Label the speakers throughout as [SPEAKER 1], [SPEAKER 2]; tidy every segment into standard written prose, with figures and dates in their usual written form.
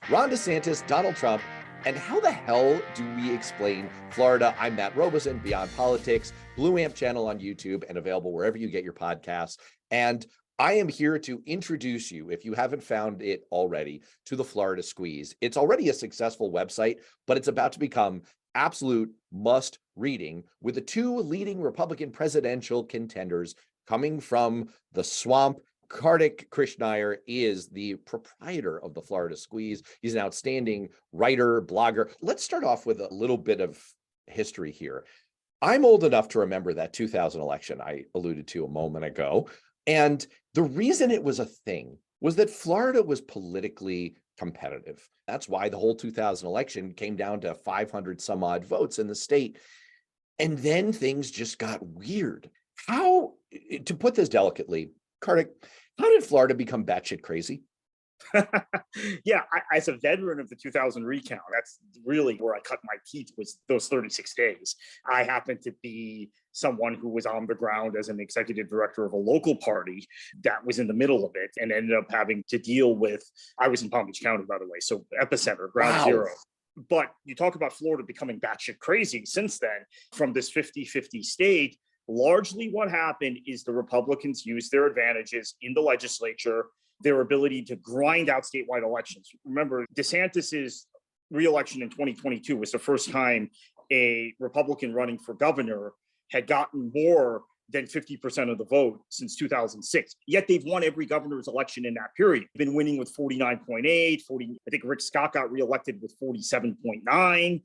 [SPEAKER 1] Ron DeSantis, Donald Trump, and how the hell do we explain Florida? I'm Matt Robeson, Beyond Politics, Blue Amp channel on YouTube, and available wherever you get your podcasts. And I am here to introduce you, if you haven't found it already, to the Florida Squeeze. It's already a successful website, but it's about to become absolute must reading with the two leading Republican presidential contenders coming from the swamp. Kartik Krishnaiyer is the proprietor of the Florida Squeeze. He's an outstanding writer, blogger. Let's start off with a little bit of history here. I'm old enough to remember that 2000 election I alluded to a moment ago. And the reason it was a thing was that Florida was politically competitive. That's why the whole 2000 election came down to 500 some odd votes in the state. And then things just got weird. How, to put this delicately, Kartik, how did Florida become batshit crazy?
[SPEAKER 2] Yeah, as a veteran of the 2000 recount, that's really where I cut my teeth, was those 36 days. I happened to be someone who was on the ground as an executive director of a local party that was in the middle of it and ended up having to deal with, I was in Palm Beach County, by the way, so epicenter, ground zero. But you talk about Florida becoming batshit crazy since then, from this 50-50 state. Largely what happened is the Republicans used their advantages in the legislature, their ability to grind out statewide elections. Remember, DeSantis's reelection in 2022 was the first time a Republican running for governor had gotten more than 50% of the vote since 2006. Yet they've won every governor's election in that period. They've been winning with 49.8, 40. I think Rick Scott got reelected with 47.9.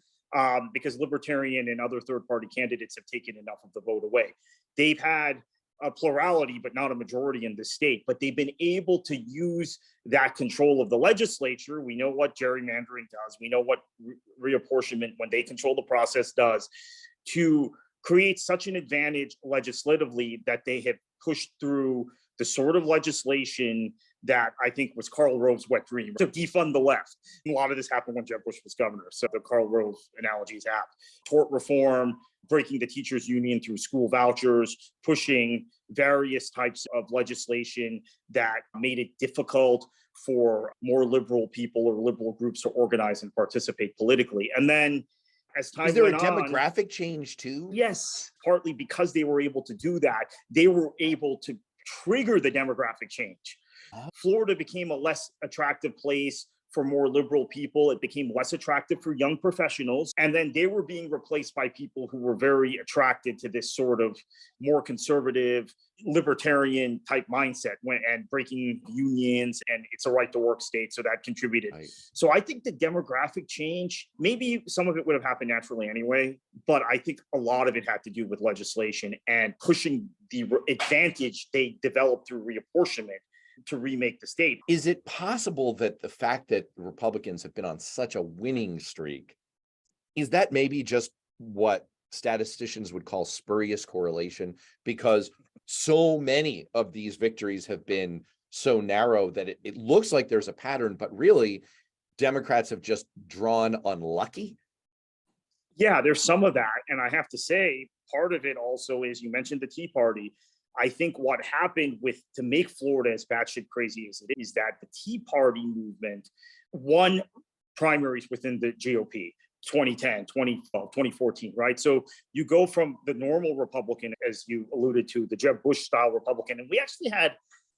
[SPEAKER 2] Because Libertarian and other third-party candidates have taken enough of the vote away. They've had a plurality, but not a majority in the state. But they've been able to use that control of the legislature. We know what gerrymandering does. We know what reapportionment, when they control the process, does, to create such an advantage legislatively that they have pushed through the sort of legislation that I think was Karl Rove's wet dream, to defund the left. A lot of this happened when Jeb Bush was governor, so the Karl Rove analogy is apt. Tort reform, breaking the teachers' union through school vouchers, pushing various types of legislation that made it difficult for more liberal people or liberal groups to organize and participate politically. And then as time went on—
[SPEAKER 1] Is there a demographic change too?
[SPEAKER 2] Yes, partly because they were able to do that, they were able to trigger the demographic change. Florida became a less attractive place for more liberal people. It became less attractive for young professionals. And then they were being replaced by people who were very attracted to this sort of more conservative, libertarian type mindset, and breaking unions, and it's a right to work state. So that contributed. Right. So I think the demographic change, maybe some of it would have happened naturally anyway, but I think a lot of it had to do with legislation and pushing the advantage they developed through reapportionment to remake the state.
[SPEAKER 1] Is it possible that the fact that Republicans have been on such a winning streak, is that maybe just what statisticians would call spurious correlation? Because so many of these victories have been so narrow that it looks like there's a pattern, but really Democrats have just drawn unlucky.
[SPEAKER 2] Yeah, there's some of that. And I have to say, part of it also is, you mentioned the Tea Party. I think what happened to make Florida as batshit crazy as it is that the Tea Party movement won primaries within the GOP, 2010, 2012, 2014, right? So you go from the normal Republican, as you alluded to, the Jeb Bush style Republican. And we actually had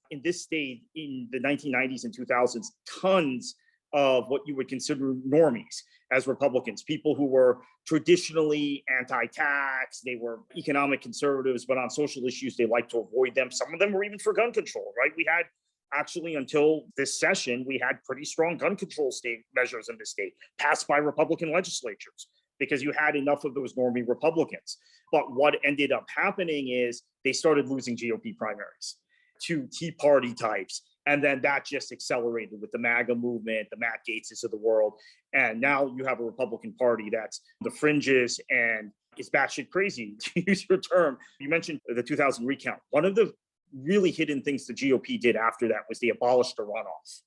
[SPEAKER 2] in this state in the 1990s and 2000s, tons of what you would consider normies as Republicans, people who were traditionally anti-tax, they were economic conservatives, but on social issues, they liked to avoid them. Some of them were even for gun control, right? We had actually, until this session, we had pretty strong gun control state measures in the state passed by Republican legislatures because you had enough of those normie Republicans. But what ended up happening is they started losing GOP primaries to Tea Party types. And then that just accelerated with the MAGA movement, the Matt Gaetzes of the world. And now you have a Republican Party that's the fringes and is batshit crazy, to use your term. You mentioned the 2000 recount. One of the really hidden things the GOP did after that was they abolished the runoff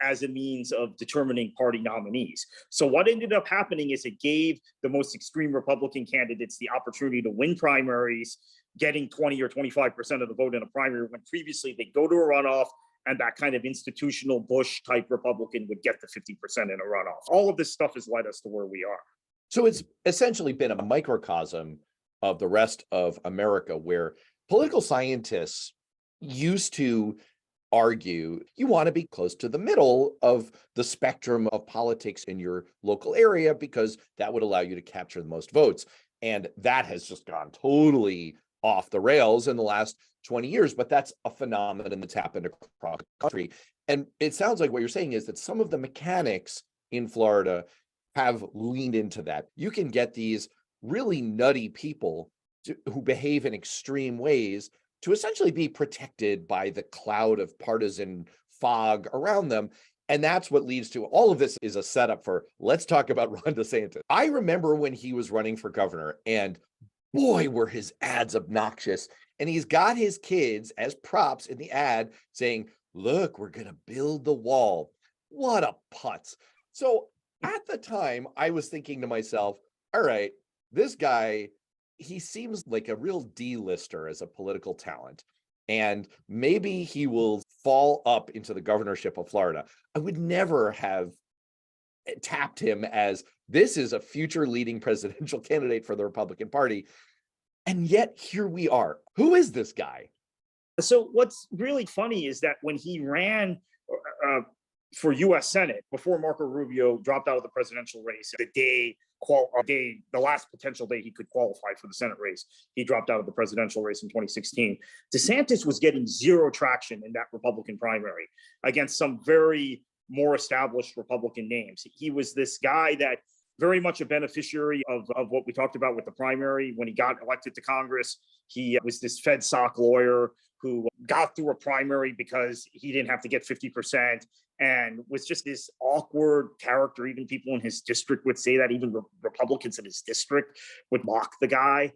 [SPEAKER 2] as a means of determining party nominees. So what ended up happening is it gave the most extreme Republican candidates the opportunity to win primaries, getting 20 or 25% of the vote in a primary, when previously they go to a runoff, and that kind of institutional Bush type Republican would get the 50% in a runoff. All of this stuff has led us to where we are.
[SPEAKER 1] So it's essentially been a microcosm of the rest of America, where political scientists used to argue you want to be close to the middle of the spectrum of politics in your local area because that would allow you to capture the most votes. And that has just gone totally off the rails in the last 20 years, but that's a phenomenon that's happened across the country. And it sounds like what you're saying is that some of the mechanics in Florida have leaned into that. You can get these really nutty people who behave in extreme ways to essentially be protected by the cloud of partisan fog around them. And that's what leads to all of this is a setup for, let's talk about Ron DeSantis. I remember when he was running for governor, and boy, were his ads obnoxious. And he's got his kids as props in the ad saying, look, we're going to build the wall. What a putz. So at the time, I was thinking to myself, all right, this guy, he seems like a real D-lister as a political talent, and maybe he will fall up into the governorship of Florida. I would never have tapped him as this is a future leading presidential candidate for the Republican Party. And yet here we are. Who is this guy?
[SPEAKER 2] So what's really funny is that when he ran for U.S. Senate before Marco Rubio dropped out of the presidential race, the last potential day he could qualify for the Senate race, he dropped out of the presidential race in 2016. DeSantis was getting zero traction in that Republican primary against some very more established Republican names. He was this guy that very much a beneficiary of what we talked about with the primary. When he got elected to Congress, he was this FedSoc lawyer who got through a primary because he didn't have to get 50% and was just this awkward character. Even people in his district would say that. Even Republicans in his district would mock the guy.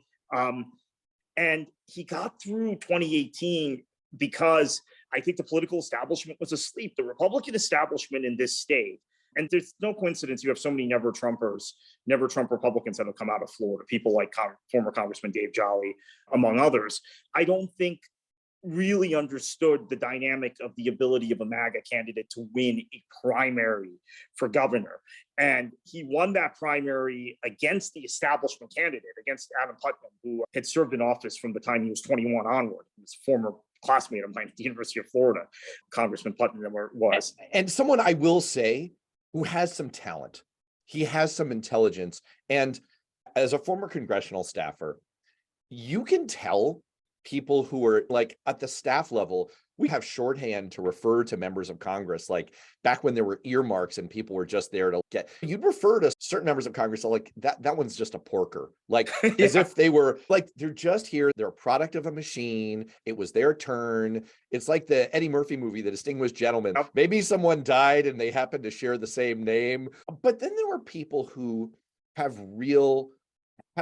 [SPEAKER 2] And he got through 2018 because I think the political establishment was asleep. The Republican establishment in this state, and there's no coincidence you have so many never Trump Republicans that have come out of Florida, people like former Congressman Dave Jolly, among others. I don't think really understood the dynamic of the ability of a MAGA candidate to win a primary for governor. And he won that primary against the establishment candidate, against Adam Putnam, who had served in office from the time he was 21 onward. He was a former classmate of mine at the University of Florida, Congressman Putnam was.
[SPEAKER 1] And someone I will say who has some talent. He has some intelligence. And as a former congressional staffer, you can tell people who are like at the staff level, we have shorthand to refer to members of Congress. Like back when there were earmarks and people were just there to you'd refer to certain members of Congress like that one's just a porker, like as if they were like, they're just here. They're a product of a machine. It was their turn. It's like the Eddie Murphy movie, The Distinguished Gentleman. Maybe someone died and they happened to share the same name. But then there were people who have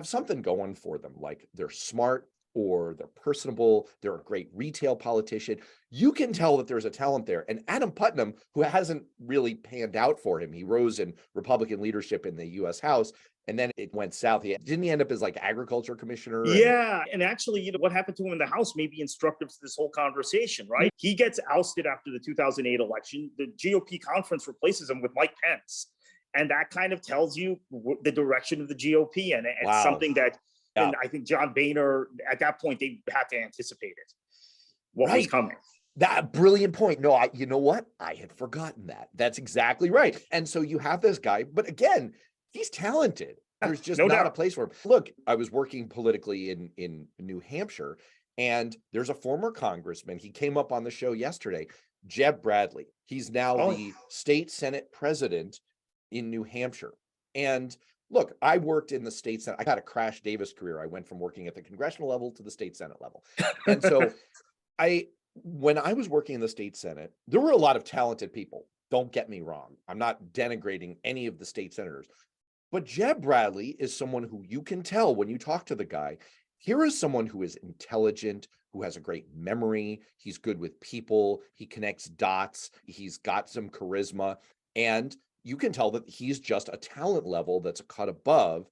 [SPEAKER 1] something going for them. Like they're smart, or they're personable, they're a great retail politician. You can tell that there's a talent there. And Adam Putnam, who hasn't really panned out for him, he rose in Republican leadership in the US House, and then it went south. Didn't he end up as like agriculture commissioner?
[SPEAKER 2] Yeah, and actually, what happened to him in the House may be instructive to this whole conversation, right? He gets ousted after the 2008 election. The GOP conference replaces him with Mike Pence. And that kind of tells you the direction of the GOP. And it's something that, and I think John Boehner, at that point, they had to anticipate it, what was coming.
[SPEAKER 1] That brilliant point. No, you know what? I had forgotten that. That's exactly right. And so you have this guy, but again, he's talented. There's just not a place for him. Look, I was working politically in New Hampshire, and there's a former congressman. He came up on the show yesterday, Jeb Bradley. He's now the state Senate president in New Hampshire. And look, I worked in the state Senate. I had a Crash Davis career. I went from working at the congressional level to the state Senate level. And so when I was working in the state Senate, there were a lot of talented people. Don't get me wrong. I'm not denigrating any of the state senators. But Jeb Bradley is someone who you can tell when you talk to the guy. Here is someone who is intelligent, who has a great memory. He's good with people. He connects dots. He's got some charisma. And you can tell that he's just a talent level that's a cut above,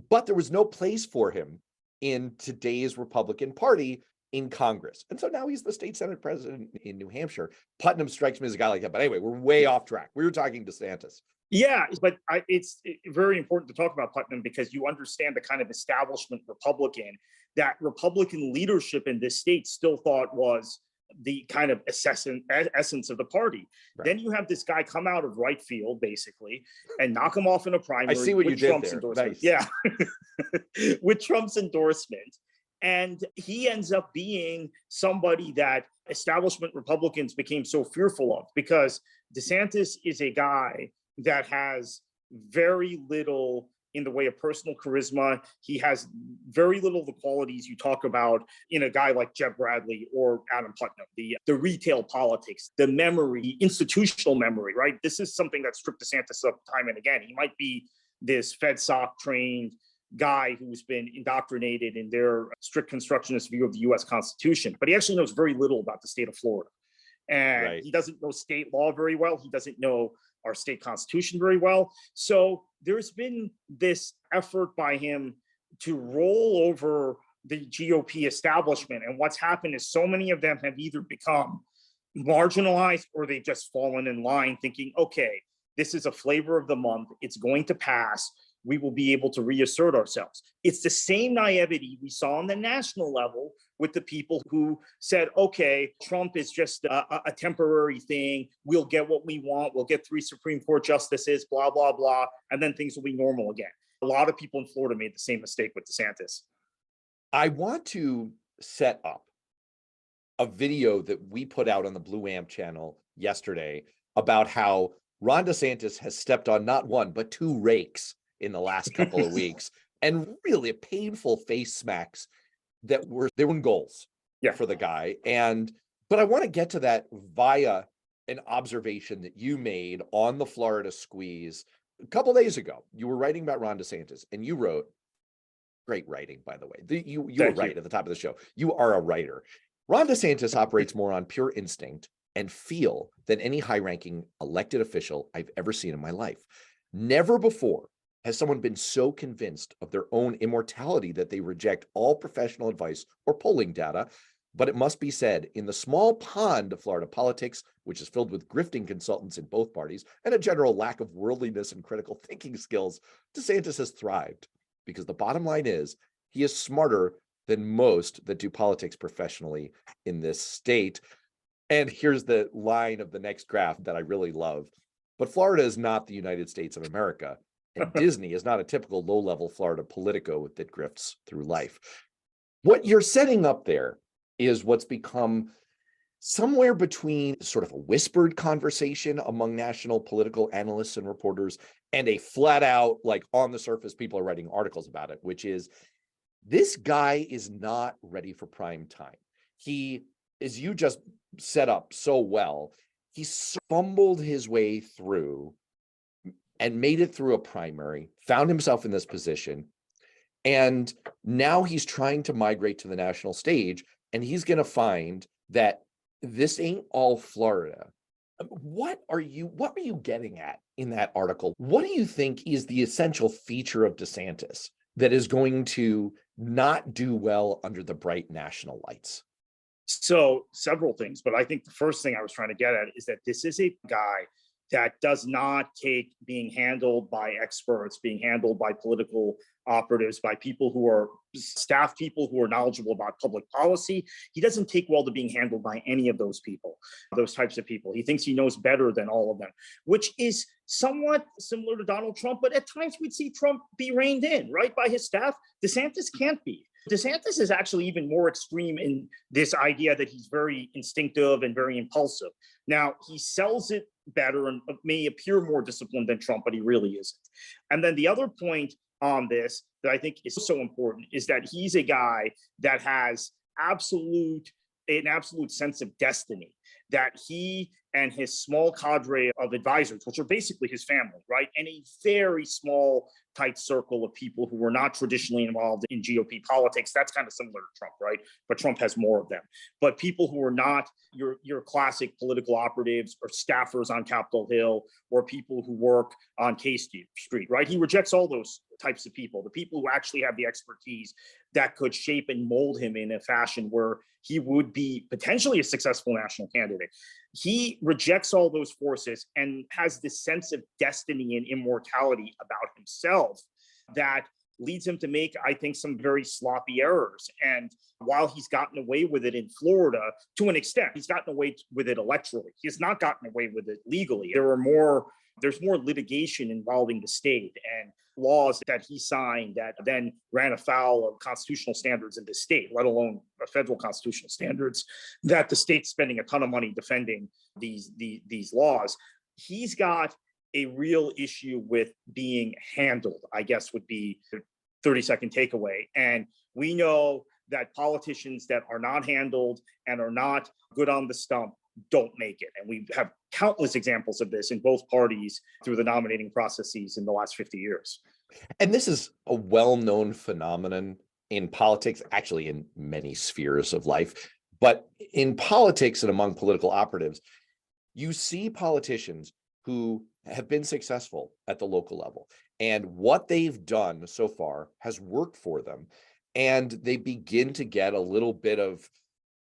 [SPEAKER 1] but there was no place for him in today's Republican Party in Congress. And so now he's the state Senate president in New Hampshire. Putnam strikes me as a guy like that. But anyway, we're way off track. We were talking DeSantis.
[SPEAKER 2] Yeah, but it's very important to talk about Putnam because you understand the kind of establishment Republican that Republican leadership in this state still thought was the kind of essence of the party.
[SPEAKER 1] Right.
[SPEAKER 2] Then you have this guy come out of right field, basically, and knock him off in a primary.
[SPEAKER 1] I see what you did
[SPEAKER 2] Trump's
[SPEAKER 1] there.
[SPEAKER 2] Endorsement.
[SPEAKER 1] Nice.
[SPEAKER 2] Yeah, with Trump's endorsement. And he ends up being somebody that establishment Republicans became so fearful of because DeSantis is a guy that has very little in the way of personal charisma. He has very little of the qualities you talk about in a guy like Jeb Bradley or Adam Putnam, the retail politics, the memory, institutional memory, right? This is something that stripped DeSantis up time and again. He might be this FedSoc trained guy who's been indoctrinated in their strict constructionist view of the US Constitution, but he actually knows very little about the state of Florida. And He doesn't know state law very well. He doesn't know our state constitution very well. So there's been this effort by him to roll over the GOP establishment. And what's happened is so many of them have either become marginalized or they've just fallen in line thinking, okay, this is a flavor of the month. It's going to pass. We will be able to reassert ourselves. It's the same naivety we saw on the national level with the people who said, okay, Trump is just a temporary thing. We'll get what we want. We'll get 3 Supreme Court justices, blah, blah, blah. And then things will be normal again. A lot of people in Florida made the same mistake with DeSantis.
[SPEAKER 1] I want to set up a video that we put out on the Blue Amp channel yesterday about how Ron DeSantis has stepped on not one, but 2 rakes in the last couple of weeks, and really painful face smacks that were goals for the guy. But I want to get to that via an observation that you made on the Florida squeeze a couple days ago. You were writing about Ron DeSantis, and you wrote, great writing, by the way. You were right at the top of the show. You are a writer. Ron DeSantis operates more on pure instinct and feel than any high-ranking elected official I've ever seen in my life. Never before has someone been so convinced of their own immortality that they reject all professional advice or polling data. But it must be said, in the small pond of Florida politics, which is filled with grifting consultants in both parties and a general lack of worldliness and critical thinking skills, DeSantis has thrived. Because the bottom line is, he is smarter than most that do politics professionally in this state. And here's the line of the next graph that I really love. But Florida is not the United States of America. And Disney is not a typical low-level Florida politico that grifts through life. What you're setting up there is what's become somewhere between sort of a whispered conversation among national political analysts and reporters and a flat out, like on the surface, people are writing articles about it, which is this guy is not ready for prime time. He, as you just set up so well, he fumbled his way through and made it through a primary, found himself in this position, and now he's trying to migrate to the national stage, and he's going to find that this ain't all Florida. What are you getting at in that article? What do you think is the essential feature of DeSantis that is going to not do well under the bright national lights?
[SPEAKER 2] So several things, but I think the first thing I was trying to get at is that this is a guy that does not take being handled by experts, being handled by political operatives, by people who are staff people who are knowledgeable about public policy. He doesn't take well to being handled by any of those people, those types of people. He thinks he knows better than all of them, which is somewhat similar to Donald Trump, but at times we'd see Trump be reined in, right, by his staff. DeSantis can't be. DeSantis is actually even more extreme in this idea that he's very instinctive and very impulsive. Now, he sells it better and may appear more disciplined than Trump, but he really isn't. And then the other point on this that I think is so important is that he's a guy that has an absolute sense of destiny, that he and his small cadre of advisors, which are basically his family, right, and a very small tight circle of people who were not traditionally involved in GOP politics. That's kind of similar to Trump, right? But Trump has more of them. But people who are not your classic political operatives or staffers on Capitol Hill or people who work on K Street, right? He rejects all those types of people, the people who actually have the expertise that could shape and mold him in a fashion where he would be potentially a successful national candidate. He rejects all those forces and has this sense of destiny and immortality about himself that leads him to make, I think, some very sloppy errors. And while he's gotten away with it in Florida, to an extent, he's gotten away with it electorally. He has not gotten away with it legally. There's more litigation involving the state and laws that he signed that then ran afoul of constitutional standards in the state, let alone federal constitutional standards, that the state's spending a ton of money defending these laws. He's got a real issue with being handled, I guess would be the 30-second takeaway. And we know that politicians that are not handled and are not good on the stump don't make it. And we have countless examples of this in both parties through the nominating processes in the last 50 years.
[SPEAKER 1] And this is a well-known phenomenon in politics, actually in many spheres of life. But in politics and among political operatives, you see politicians who have been successful at the local level, and what they've done so far has worked for them. And they begin to get a little bit of,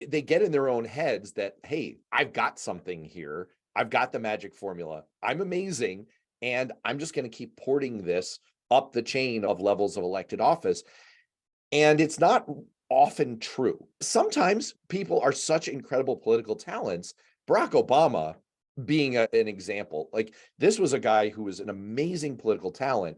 [SPEAKER 1] they get in their own heads that, hey, I've got something here. I've got the magic formula. I'm amazing. And I'm just going to keep porting this up the chain of levels of elected office. And it's not often true. Sometimes people are such incredible political talents. Barack Obama being an example, like this was a guy who was an amazing political talent,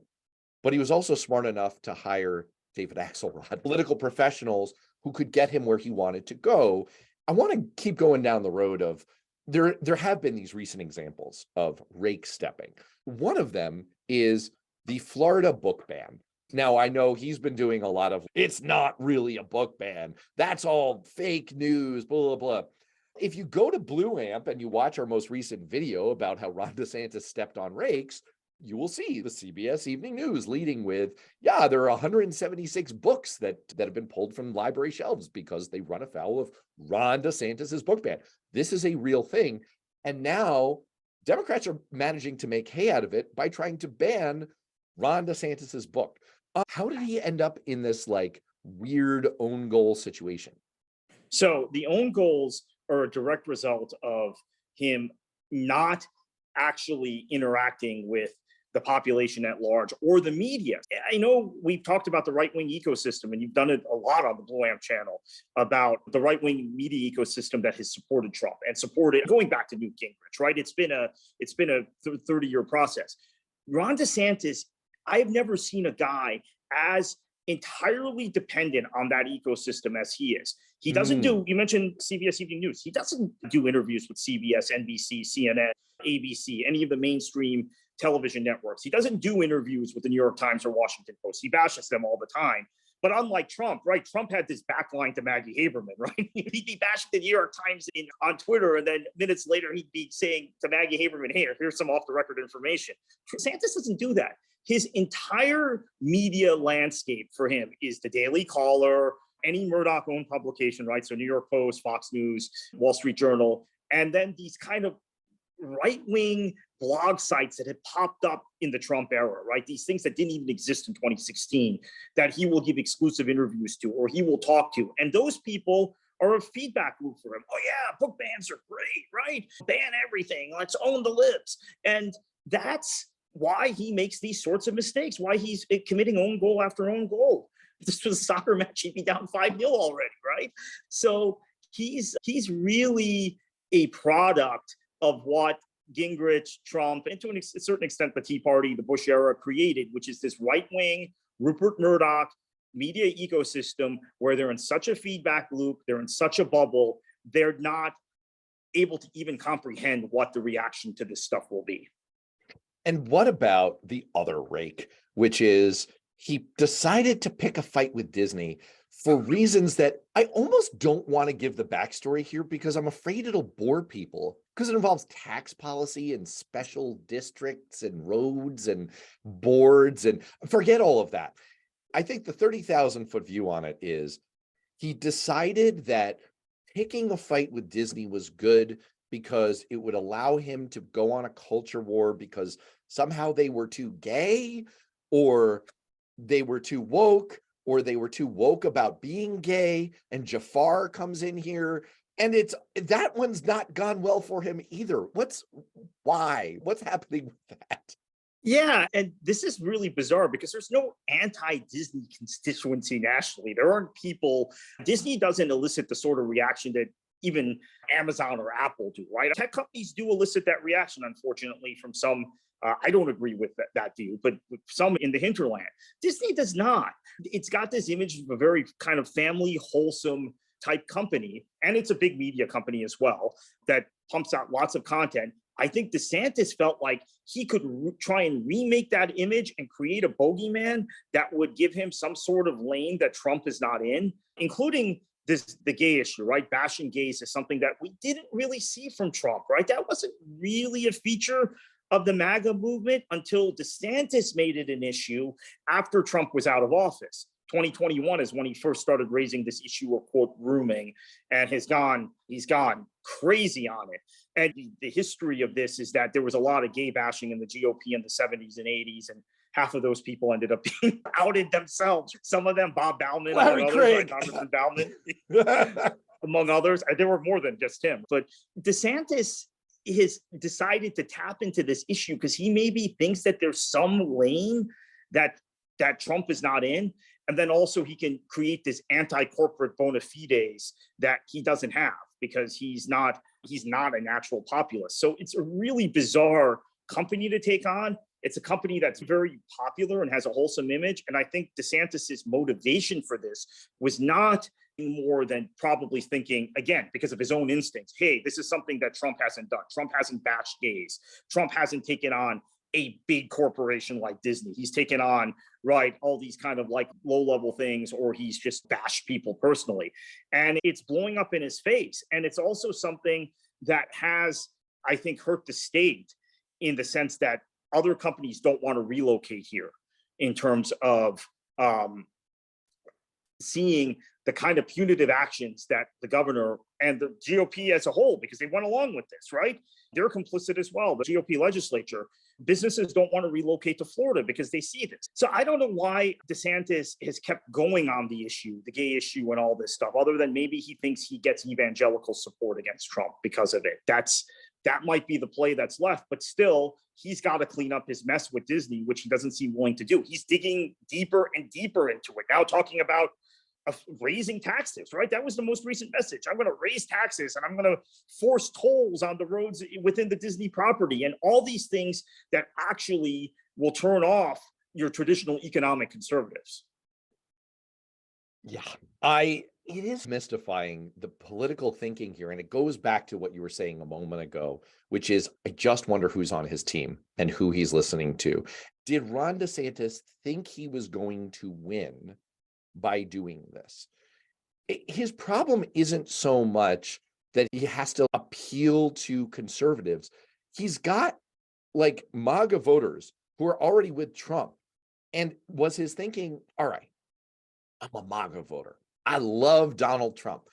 [SPEAKER 1] but he was also smart enough to hire David Axelrod, political professionals who could get him where he wanted to go. I want to keep going down the road of there have been these recent examples of rake stepping. One of them is the Florida book ban. Now, I know he's been doing a lot of, it's not really a book ban. That's all fake news, blah, blah, blah. If you go to Blue Amp and you watch our most recent video about how Ron DeSantis stepped on rakes, you will see the CBS Evening News leading with, yeah, there are 176 books that have been pulled from library shelves because they run afoul of Ron DeSantis's book ban. This is a real thing. And now Democrats are managing to make hay out of it by trying to ban Ron DeSantis's book. How did he end up in this like weird own goal situation?
[SPEAKER 2] So the own goals are a direct result of him not actually interacting with the population at large or the media. I know we've talked about the right-wing ecosystem, and you've done it a lot on the Blue Amp channel about the right-wing media ecosystem that has supported Trump and supported going back to Newt Gingrich, right? It's been a 30-year process. Ron DeSantis, I've never seen a guy as entirely dependent on that ecosystem as he is. He doesn't do, you mentioned CBS Evening News. He doesn't do interviews with CBS, NBC, CNN, ABC, any of the mainstream television networks. He doesn't do interviews with the New York Times or Washington Post. He bashes them all the time. But unlike Trump, right? Trump had this backline to Maggie Haberman, right? He'd be bashing the New York Times on Twitter, and then minutes later, he'd be saying to Maggie Haberman, hey, here's some off-the-record information. DeSantis doesn't do that. His entire media landscape for him is the Daily Caller, any Murdoch-owned publication, right? So New York Post, Fox News, Wall Street Journal, and then these kind of right-wing blog sites that had popped up in the Trump era, right? These things that didn't even exist in 2016 that he will give exclusive interviews to or he will talk to. And those people are a feedback loop for him. Oh yeah, book bans are great, right? Ban everything, let's own the libs. And that's why he makes these sorts of mistakes, why he's committing own goal after own goal. This was a soccer match, he'd be down 5-0 already, right? So he's really a product of what Gingrich, Trump, and to a certain extent the Tea Party, the Bush era created, which is this right-wing Rupert Murdoch media ecosystem where they're in such a feedback loop, they're in such a bubble, they're not able to even comprehend what the reaction to this stuff will be.
[SPEAKER 1] And what about the other rake, which is he decided to pick a fight with Disney for reasons that I almost don't want to give the backstory here because I'm afraid it'll bore people because it involves tax policy and special districts and roads and boards and forget all of that. I think the 30,000-foot view on it is he decided that picking a fight with Disney was good because it would allow him to go on a culture war because somehow they were too gay or they were too woke or they were too woke about being gay, and Jafar comes in here and it's that one's not gone well for him either. What's happening with that?
[SPEAKER 2] Yeah, and this is really bizarre because there's no anti-Disney constituency nationally. There aren't people. Disney doesn't elicit the sort of reaction that even Amazon or Apple do, right? Tech companies do elicit that reaction, unfortunately, from some. I don't agree with that view, but some in the hinterland. Disney does not. It's got this image of a very kind of family, wholesome type company, and it's a big media company as well that pumps out lots of content. I think DeSantis felt like he could try and remake that image and create a bogeyman that would give him some sort of lane that Trump is not in, including the gay issue, right? Bashing gays is something that we didn't really see from Trump, right? That wasn't really a feature of the MAGA movement until DeSantis made it an issue after Trump was out of office. 2021 is when he first started raising this issue of quote grooming, and he's gone crazy on it. And the history of this is that there was a lot of gay bashing in the GOP in the 70s and 80s, and half of those people ended up being outed themselves. Some of them, Bob Bauman,
[SPEAKER 1] Larry Craig,
[SPEAKER 2] Congressman Bauman, among others. There were more than just him. But DeSantis has decided to tap into this issue because he maybe thinks that there's some lane that Trump is not in. And then also he can create this anti-corporate bona fides that he doesn't have because he's not a natural populist. So it's a really bizarre company to take on. It's a company that's very popular and has a wholesome image. And I think DeSantis's motivation for this was not more than probably thinking, again, because of his own instincts, hey, this is something that Trump hasn't done. Trump hasn't bashed gays. Trump hasn't taken on a big corporation like Disney. He's taken on, right, all these kind of like low-level things, or he's just bashed people personally. And it's blowing up in his face. And it's also something that has, I think, hurt the state in the sense that other companies don't want to relocate here in terms of seeing the kind of punitive actions that the governor and the GOP as a whole, because they went along with this, right? They're complicit as well. The GOP legislature, businesses don't want to relocate to Florida because they see this. So I don't know why DeSantis has kept going on the issue, the gay issue and all this stuff, other than maybe he thinks he gets evangelical support against Trump because of it. That might be the play that's left, but still, he's got to clean up his mess with Disney, which he doesn't seem willing to do. He's digging deeper and deeper into it. Now talking about raising taxes, right? That was the most recent message. I'm going to raise taxes and I'm going to force tolls on the roads within the Disney property and all these things that actually will turn off your traditional economic conservatives.
[SPEAKER 1] Yeah, it is mystifying the political thinking here. And it goes back to what you were saying a moment ago, which is I just wonder who's on his team and who he's listening to. Did Ron DeSantis think he was going to win by doing this? His problem isn't so much that he has to appeal to conservatives. He's got like MAGA voters who are already with Trump. And was his thinking, all right, I'm a MAGA voter. I love Donald Trump.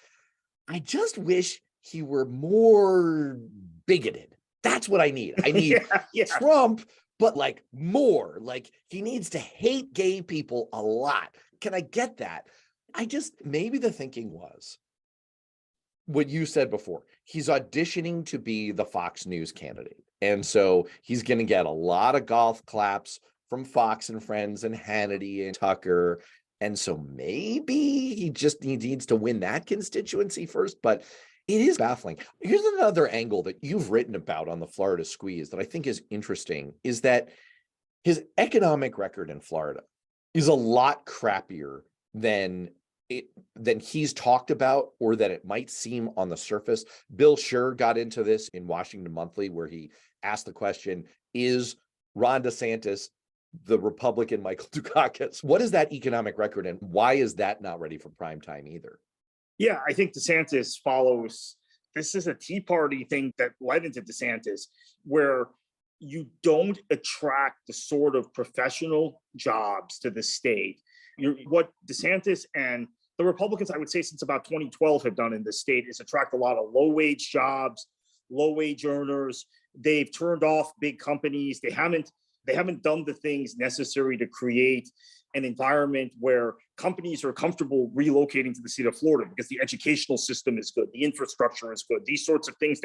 [SPEAKER 1] I just wish he were more bigoted. That's what I need. I need Trump, but like more. Like he needs to hate gay people a lot. Can I get that? Maybe the thinking was what you said before. He's auditioning to be the Fox News candidate. And so he's going to get a lot of golf claps from Fox and Friends and Hannity and Tucker. And so maybe he needs to win that constituency first, but it is baffling. Here's another angle that you've written about on the Florida squeeze that I think is interesting, is that his economic record in Florida is a lot crappier than he's talked about or that it might seem on the surface. Bill Scher got into this in Washington Monthly, where he asked the question, is Ron DeSantis the Republican Michael Dukakis. What is that economic record, and why is that not ready for prime time either?
[SPEAKER 2] Yeah, I think DeSantis follows. This is a Tea Party thing that led into DeSantis, where you don't attract the sort of professional jobs to the state. What DeSantis and the Republicans, I would say, since about 2012 have done in this state is attract a lot of low-wage jobs, low-wage earners. They've turned off big companies. They haven't done the things necessary to create an environment where companies are comfortable relocating to the state of Florida because the educational system is good, the infrastructure is good, these sorts of things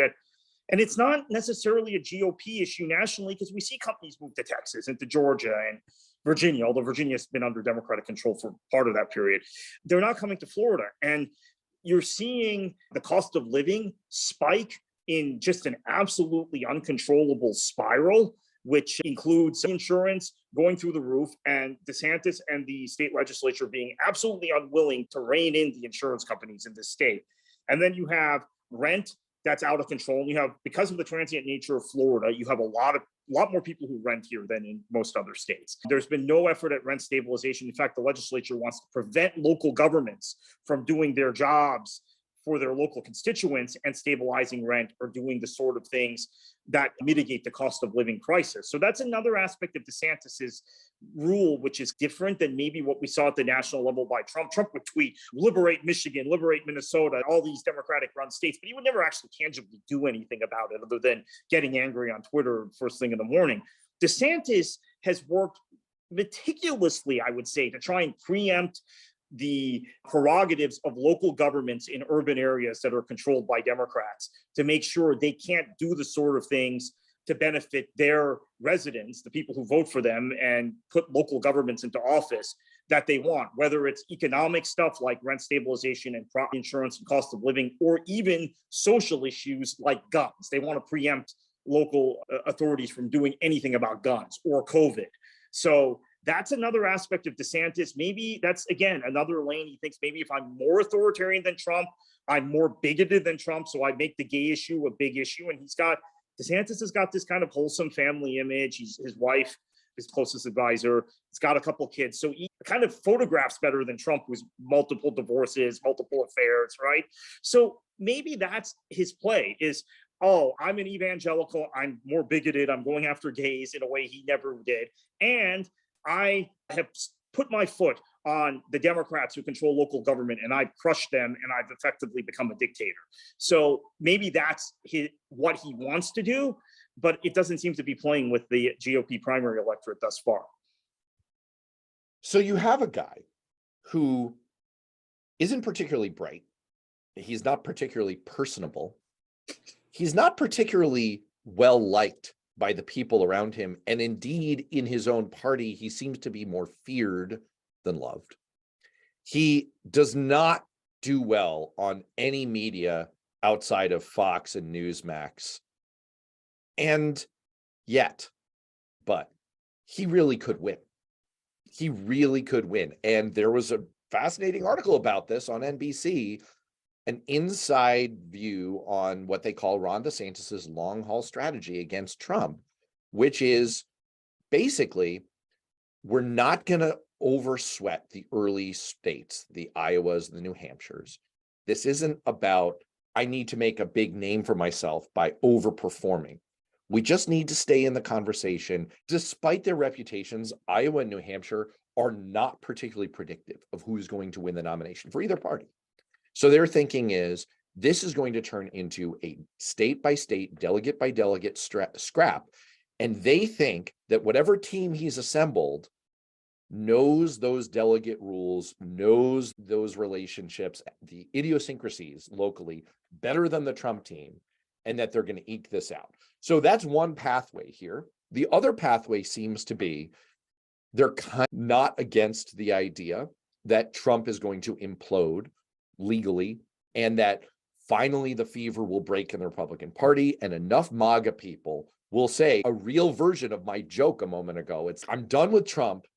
[SPEAKER 2] and it's not necessarily a GOP issue nationally because we see companies move to Texas and to Georgia and Virginia, although Virginia's been under Democratic control for part of that period. They're not coming to Florida. And you're seeing the cost of living spike in just an absolutely uncontrollable spiral, which includes insurance going through the roof and DeSantis and the state legislature being absolutely unwilling to rein in the insurance companies in this state. And then you have rent that's out of control. And you have, because of the transient nature of Florida, you have a lot more people who rent here than in most other states. There's been no effort at rent stabilization. In fact, the legislature wants to prevent local governments from doing their jobs for their local constituents and stabilizing rent or doing the sort of things that mitigate the cost of living crisis. So that's another aspect of DeSantis's rule, which is different than maybe what we saw at the national level by Trump. Trump would tweet, liberate Michigan, liberate Minnesota, all these Democratic run states, but he would never actually tangibly do anything about it other than getting angry on Twitter first thing in the morning. DeSantis has worked meticulously, I would say, to try and preempt the prerogatives of local governments in urban areas that are controlled by Democrats to make sure they can't do the sort of things to benefit their residents, the people who vote for them, and put local governments into office that they want, whether it's economic stuff like rent stabilization and insurance and cost of living, or even social issues like guns. They want to preempt local authorities from doing anything about guns or COVID. So that's another aspect of DeSantis. Maybe that's, again, another lane. He thinks maybe if I'm more authoritarian than Trump, I'm more bigoted than Trump, so I make the gay issue a big issue. And DeSantis has got this kind of wholesome family image. His wife, his closest advisor, he's got a couple kids. So he kind of photographs better than Trump, who's multiple divorces, multiple affairs, right? So maybe that's his play is, oh, I'm an evangelical, I'm more bigoted, I'm going after gays in a way he never did. And I have put my foot on the Democrats who control local government, and I've crushed them, and I've effectively become a dictator. So maybe that's what he wants to do, but it doesn't seem to be playing with the GOP primary electorate thus far.
[SPEAKER 1] So you have a guy who isn't particularly bright. He's not particularly personable. He's not particularly well-liked by the people around him. And indeed, in his own party, he seems to be more feared than loved. He does not do well on any media outside of Fox and Newsmax. And yet, but he really could win. He really could win. And there was a fascinating article about this on NBC, an inside view on what they call Ron DeSantis's long haul strategy against Trump, which is basically, we're not going to oversweat the early states, the Iowas, the New Hampshires. This isn't about, I need to make a big name for myself by overperforming. We just need to stay in the conversation. Despite their reputations, Iowa and New Hampshire are not particularly predictive of who's going to win the nomination for either party. So their thinking is, this is going to turn into a state by state, delegate by delegate scrap. And they think that whatever team he's assembled knows those delegate rules, knows those relationships, the idiosyncrasies locally better than the Trump team, and that they're going to eke this out. So that's one pathway here. The other pathway seems to be they're kind of not against the idea that Trump is going to implode legally, and that finally the fever will break in the Republican Party, and enough MAGA people will say a real version of my joke a moment ago. It's, I'm done with Trump.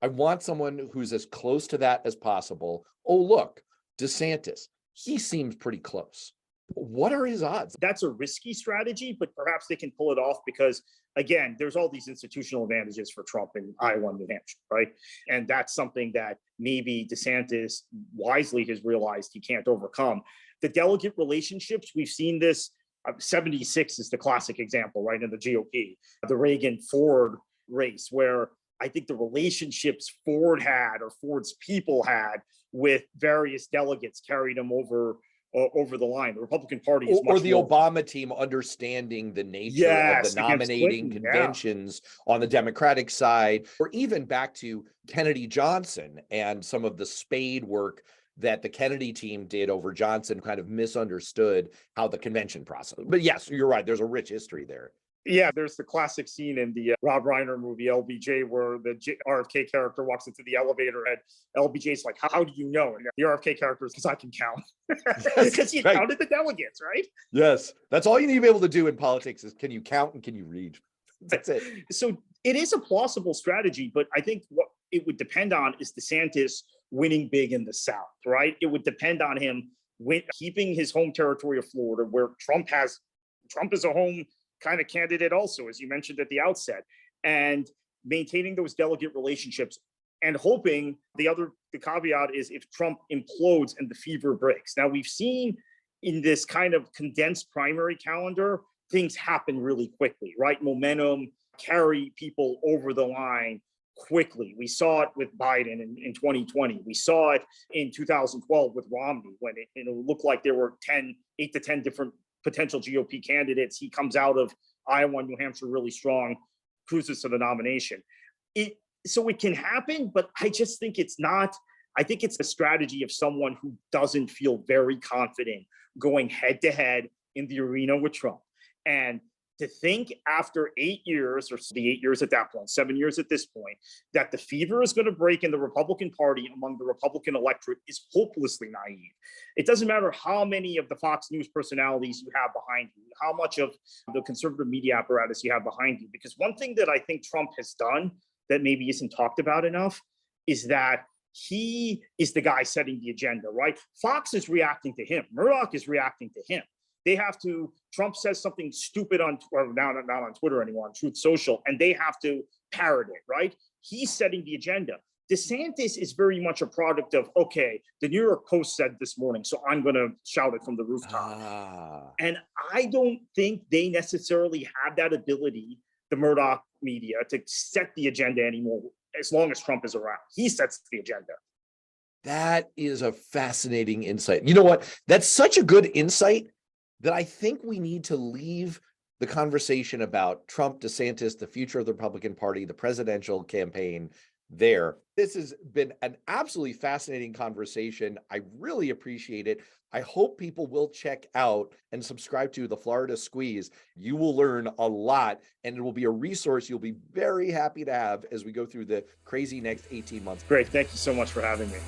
[SPEAKER 1] I want someone who's as close to that as possible. Oh, look, DeSantis, he seems pretty close. What are his odds?
[SPEAKER 2] That's a risky strategy, but perhaps they can pull it off because, again, there's all these institutional advantages for Trump in Iowa and New Hampshire, right? And that's something that maybe DeSantis wisely has realized he can't overcome. The delegate relationships, we've seen this. 76 is the classic example, right, in the GOP, the Reagan-Ford race, where I think the relationships Ford had or Ford's people had with various delegates carried them over the line. The Republican Party is
[SPEAKER 1] or
[SPEAKER 2] much
[SPEAKER 1] the
[SPEAKER 2] more,
[SPEAKER 1] Obama team understanding the nature
[SPEAKER 2] yes,
[SPEAKER 1] of the
[SPEAKER 2] against
[SPEAKER 1] nominating
[SPEAKER 2] Clinton, yeah.
[SPEAKER 1] conventions on the Democratic side, or even back to Kennedy Johnson and some of the spade work that the Kennedy team did over Johnson, kind of misunderstood how the convention process. But yes, you're right. There's a rich history there.
[SPEAKER 2] Yeah, there's the classic scene in the Rob Reiner movie LBJ where the RFK character walks into the elevator and LBJ's like, "How do you know?" And the RFK character is, "Because I can count," because he
[SPEAKER 1] right.
[SPEAKER 2] counted the delegates, right?
[SPEAKER 1] Yes, that's all you need to be able to do in politics is can you count and can you read? That's it.
[SPEAKER 2] So it is a plausible strategy, but I think what it would depend on is DeSantis winning big in the South, right? It would depend on him keeping his home territory of Florida, where Trump is a home kind of candidate also, as you mentioned at the outset, and maintaining those delegate relationships and hoping the caveat is if Trump implodes and the fever breaks. Now, we've seen in this kind of condensed primary calendar, things happen really quickly, right? Momentum carry people over the line quickly. We saw it with Biden in 2020. We saw it in 2012 with Romney when it looked like there were 8 to 10 different potential GOP candidates. He comes out of Iowa and New Hampshire really strong, cruises to the nomination. So it can happen, but I just think it's not. I think it's a strategy of someone who doesn't feel very confident going head to head in the arena with Trump. And to think after 8 years, or the 8 years at that point, 7 years at this point, that the fever is going to break in the Republican Party among the Republican electorate is hopelessly naive. It doesn't matter how many of the Fox News personalities you have behind you, how much of the conservative media apparatus you have behind you, because one thing that I think Trump has done that maybe isn't talked about enough is that he is the guy setting the agenda, right? Fox is reacting to him. Murdoch is reacting to him. Trump says something stupid not on Twitter anymore, on Truth Social, and they have to parrot it, right? He's setting the agenda. DeSantis is very much a product of, okay, the New York Post said this morning, so I'm going to shout it from the rooftop. And I don't think they necessarily have that ability, the Murdoch media, to set the agenda anymore as long as Trump is around. He sets the agenda.
[SPEAKER 1] That is a fascinating insight. You know what? That's such a good insight that I think we need to leave the conversation about Trump, DeSantis, the future of the Republican Party, the presidential campaign there. This has been an absolutely fascinating conversation. I really appreciate it. I hope people will check out and subscribe to the Florida Squeeze. You will learn a lot, and it will be a resource you'll be very happy to have as we go through the crazy next 18 months.
[SPEAKER 2] Great. Thank you so much for having me.